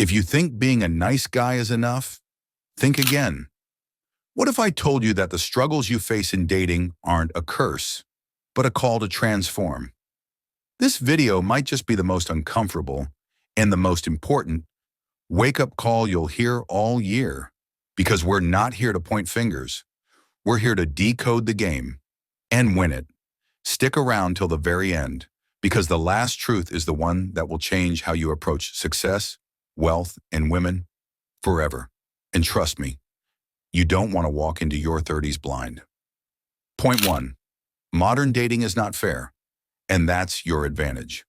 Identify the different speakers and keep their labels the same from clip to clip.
Speaker 1: If you think being a nice guy is enough, think again. What if I told you that the struggles you face in dating aren't a curse, but a call to transform? This video might just be the most uncomfortable and the most important wake-up call you'll hear all year, because we're not here to point fingers. We're here to decode the game and win it. Stick around till the very end, because the last truth is the one that will change how you approach success, wealth, and women forever. And trust me, you don't want to walk into your 30s blind. Point 1. Modern dating is not fair, and that's your advantage.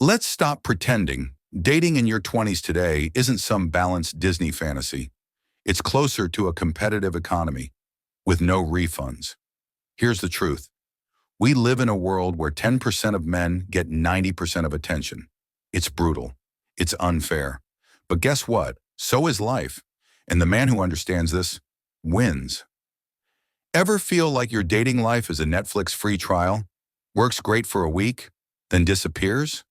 Speaker 1: Let's stop pretending dating in your 20s today isn't some balanced Disney fantasy. It's closer to a competitive economy with no refunds. Here's the truth. We live in a world where 10% of men get 90% of attention. It's brutal. It's unfair. But guess what? So is life. And the man who understands this wins. Ever feel like your dating life is a Netflix free trial? Works great for a week, then disappears?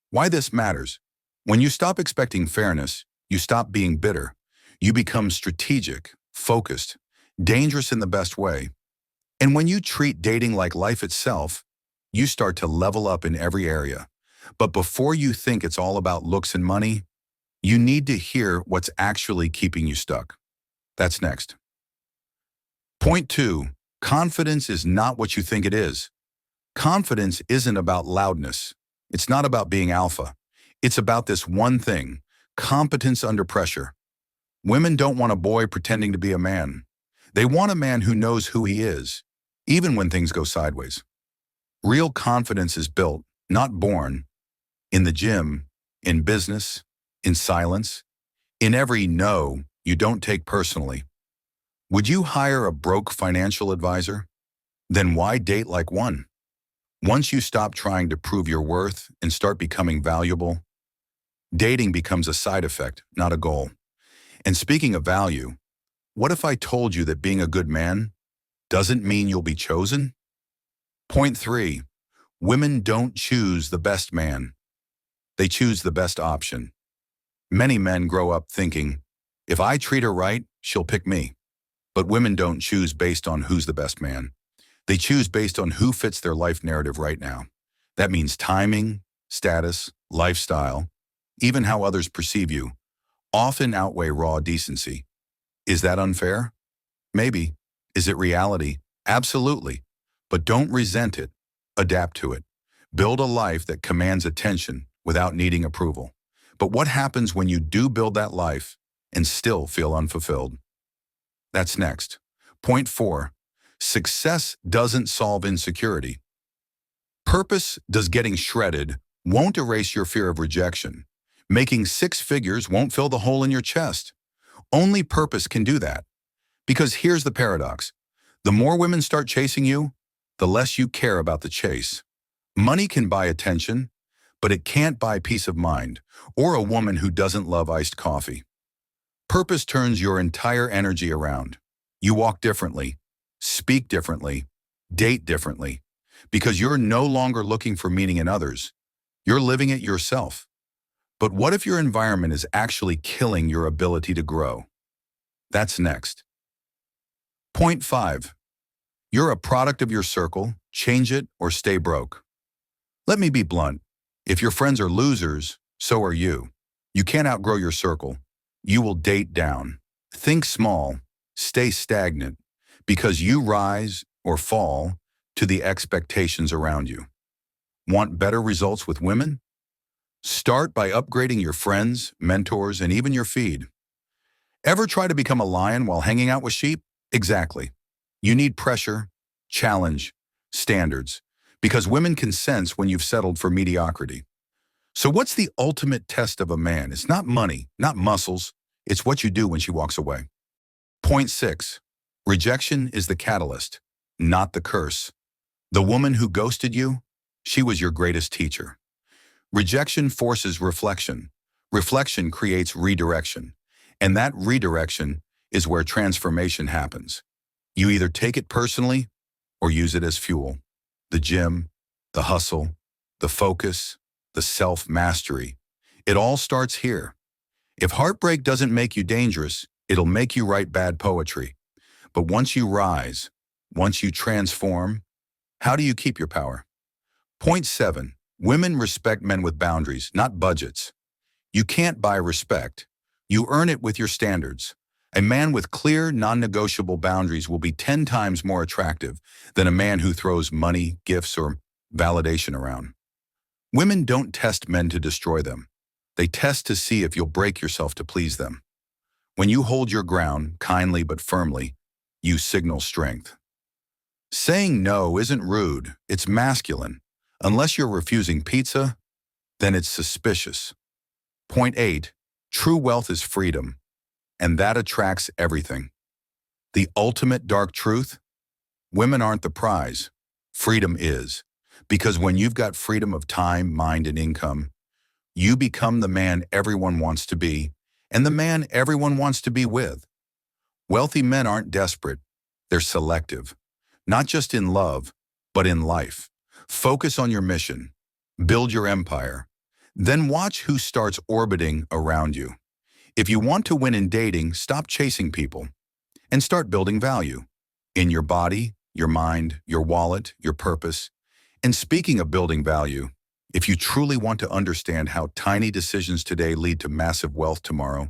Speaker 1: Why this matters? When you stop expecting fairness, you stop being bitter. You become strategic, focused, dangerous in the best way. And when you treat dating like life itself, you start to level up in every area. But before you think it's all about looks and money, you need to hear what's actually keeping you stuck. That's next. Point 2, confidence is not what you think it is. Confidence isn't about loudness. It's not about being alpha. It's about this one thing, competence under pressure. Women don't want a boy pretending to be a man. They want a man who knows who he is, even when things go sideways. Real confidence is built, not born, in the gym, in business, in silence, in every no you don't take personally. Would you hire a broke financial advisor? Then why date like one? Once you stop trying to prove your worth and start becoming valuable, dating becomes a side effect, not a goal. And speaking of value, what if I told you that being a good man doesn't mean you'll be chosen? Point 3, women don't choose the best man. They choose the best option. Many men grow up thinking, if I treat her right, she'll pick me. But women don't choose based on who's the best man. They choose based on who fits their life narrative right now. That means timing, status, lifestyle, even how others perceive you, often outweigh raw decency. Is that unfair? Maybe. Is it reality? Absolutely. But don't resent it. Adapt to it. Build a life that commands attention without needing approval. But what happens when you do build that life and still feel unfulfilled? That's next. Point 4, success doesn't solve insecurity. Purpose does getting shredded won't erase your fear of rejection. Making 6 figures won't fill the hole in your chest. Only purpose can do that. Because here's the paradox. The more women start chasing you, the less you care about the chase. Money can buy attention, but it can't buy peace of mind or a woman who doesn't love iced coffee. Purpose turns your entire energy around. You walk differently, speak differently, date differently, because you're no longer looking for meaning in others. You're living it yourself. But what if your environment is actually killing your ability to grow? That's next. Point 5, you're a product of your circle. Change it or stay broke. Let me be blunt. If your friends are losers, so are you. You can't outgrow your circle. You will date down. Think small. Stay stagnant. Because you rise or fall to the expectations around you. Want better results with women? Start by upgrading your friends, mentors, and even your feed. Ever try to become a lion while hanging out with sheep? Exactly. You need pressure, challenge, standards, because women can sense when you've settled for mediocrity. So what's the ultimate test of a man? It's not money, not muscles. It's what you do when she walks away. Point 6, rejection is the catalyst, not the curse. The woman who ghosted you, she was your greatest teacher. Rejection forces reflection. Reflection creates redirection. And that redirection is where transformation happens. You either take it personally or use it as fuel. The gym, the hustle, the focus, the self-mastery. It all starts here, If heartbreak doesn't make you dangerous, it'll make you write bad poetry. But once you rise, once you transform, how do you keep your power? Point 7. Women respect men with boundaries, not budgets. You can't buy respect. You earn it with your standards. A man with clear, non-negotiable boundaries will be 10 times more attractive than a man who throws money, gifts, or validation around. Women don't test men to destroy them. They test to see if you'll break yourself to please them. When you hold your ground, kindly but firmly, you signal strength. Saying no isn't rude, it's masculine. Unless you're refusing pizza, then it's suspicious. Point 8. True wealth is freedom, and that attracts everything. The ultimate dark truth? Women aren't the prize. Freedom is. Because when you've got freedom of time, mind, and income, you become the man everyone wants to be, and the man everyone wants to be with. Wealthy men aren't desperate. They're selective. Not just in love, but in life. Focus on your mission. Build your empire. Then watch who starts orbiting around you. If you want to win in dating, stop chasing people and start building value in your body, your mind, your wallet, your purpose. And speaking of building value, if you truly want to understand how tiny decisions today lead to massive wealth tomorrow,